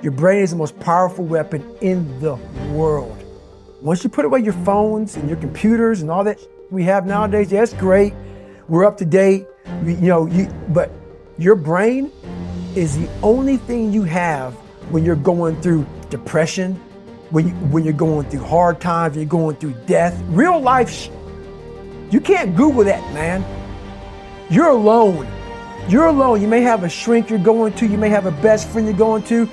Your brain is the most powerful weapon in the world. Once you put away your phones and your computers and all that we have nowadays, yeah, it's great. We're up to date, but your brain is the only thing you have when you're going through depression, when you're going through hard times, when you're going through death. Real life, you can't Google that, man. You're alone. You're alone. You may have a shrink you're going to, you may have a best friend you're going to,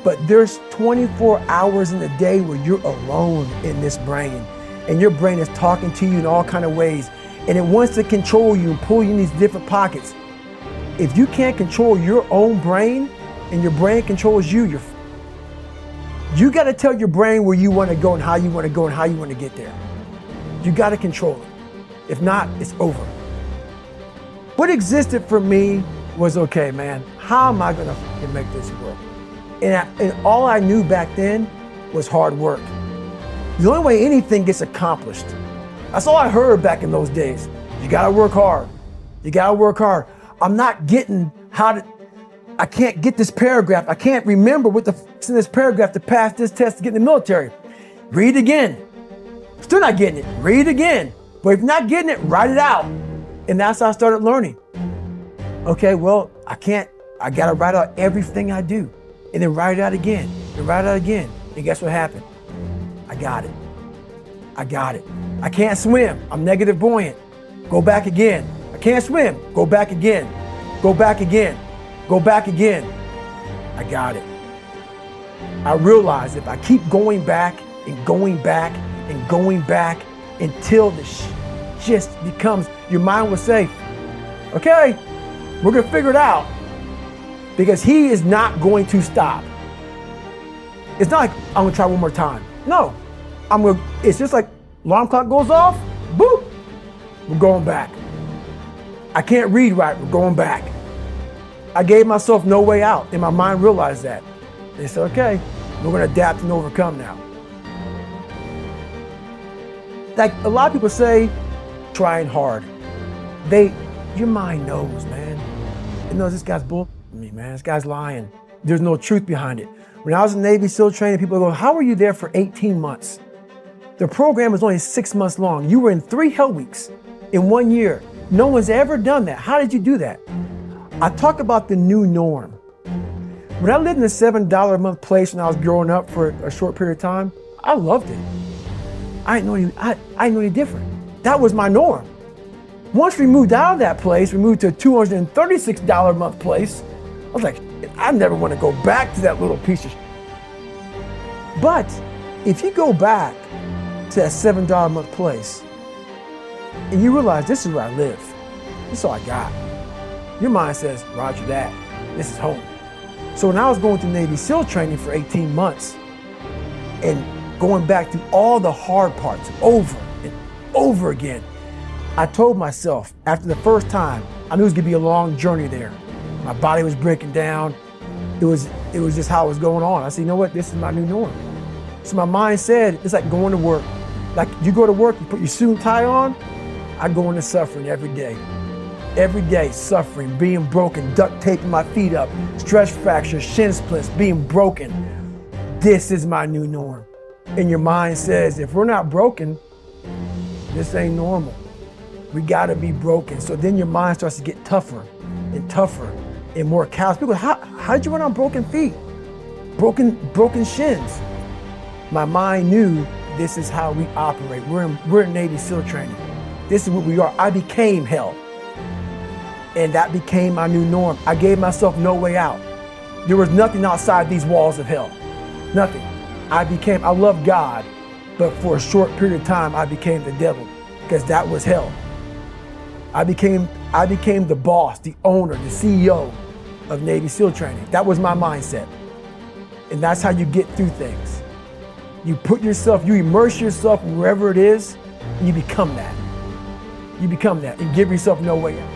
but there's 24 hours in a day where you're alone in this brain, and your brain is talking to you in all kinds of ways, and it wants to control you and pull you in these different pockets. If you can't control your own brain and your brain controls you, you got to tell your brain where you want to go and how you want to go and how you want to get there. You got to control it. If not, it's over. What existed for me was, okay, man, how am I going to make this work? And all I knew back then was hard work. The only way anything gets accomplished. That's all I heard back in those days. You gotta work hard. You gotta work hard. I'm not getting I can't get this paragraph. I can't remember what the f***'s in this paragraph to pass this test to get in the military. Read again. Still not getting it. Read again. But if you're not getting it, write it out. And that's how I started learning. Okay, well, I gotta write out everything I do. And then write it out again, and write it out again. And guess what happened? I got it. I got it. I can't swim. I'm negative buoyant. Go back again. I can't swim. Go back again. Go back again. Go back again. I got it. I realized if I keep going back and going back and going back until this just becomes, your mind will say, okay, we're gonna figure it out. Because he is not going to stop. It's not like I'm gonna try one more time. No, it's just like alarm clock goes off, boop, we're going back. I can't read right, we're going back. I gave myself no way out, and my mind realized that. They said, okay, we're gonna adapt and overcome now. Like a lot of people say, trying hard. Your mind knows, man. It knows this guy's bull. Me, man, this guy's lying. There's no truth behind it. When I was in Navy SEAL training, people go, how were you there for 18 months? The program was only 6 months long. You were in 3 hell weeks in 1 year. No one's ever done that. How did you do that? I talk about the new norm. When I lived in a $7 a month place when I was growing up for a short period of time, I loved it. I didn't know any different. That was my norm. Once we moved out of that place, we moved to a $236 a month place. I was like, I never want to go back to that little piece of shit. But if you go back to that $7 a month place and you realize this is where I live, this is all I got, your mind says, roger that, this is home. So when I was going through Navy SEAL training for 18 months and going back through all the hard parts over and over again, I told myself after the first time, I knew it was gonna be a long journey there. My body was breaking down. It was just how it was going on. I said, you know what, this is my new norm. So my mind said, it's like going to work. Like you go to work, you put your suit and tie on, I go into suffering every day. Every day, suffering, being broken, duct taping my feet up, stress fractures, shin splints, being broken. This is my new norm. And your mind says, if we're not broken, this ain't normal. We gotta be broken. So then your mind starts to get tougher and tougher and more callous. People, how'd you run on broken feet? Broken shins. My mind knew this is how we operate. We're in Navy SEAL training. This is what we are. I became hell. And that became my new norm. I gave myself no way out. There was nothing outside these walls of hell. Nothing. I love God, but for a short period of time, I became the devil because that was hell. I became the boss, the owner, the CEO of Navy SEAL training. That was my mindset. And that's how you get through things. You immerse yourself wherever it is, and you become that. You become that and give yourself no way out.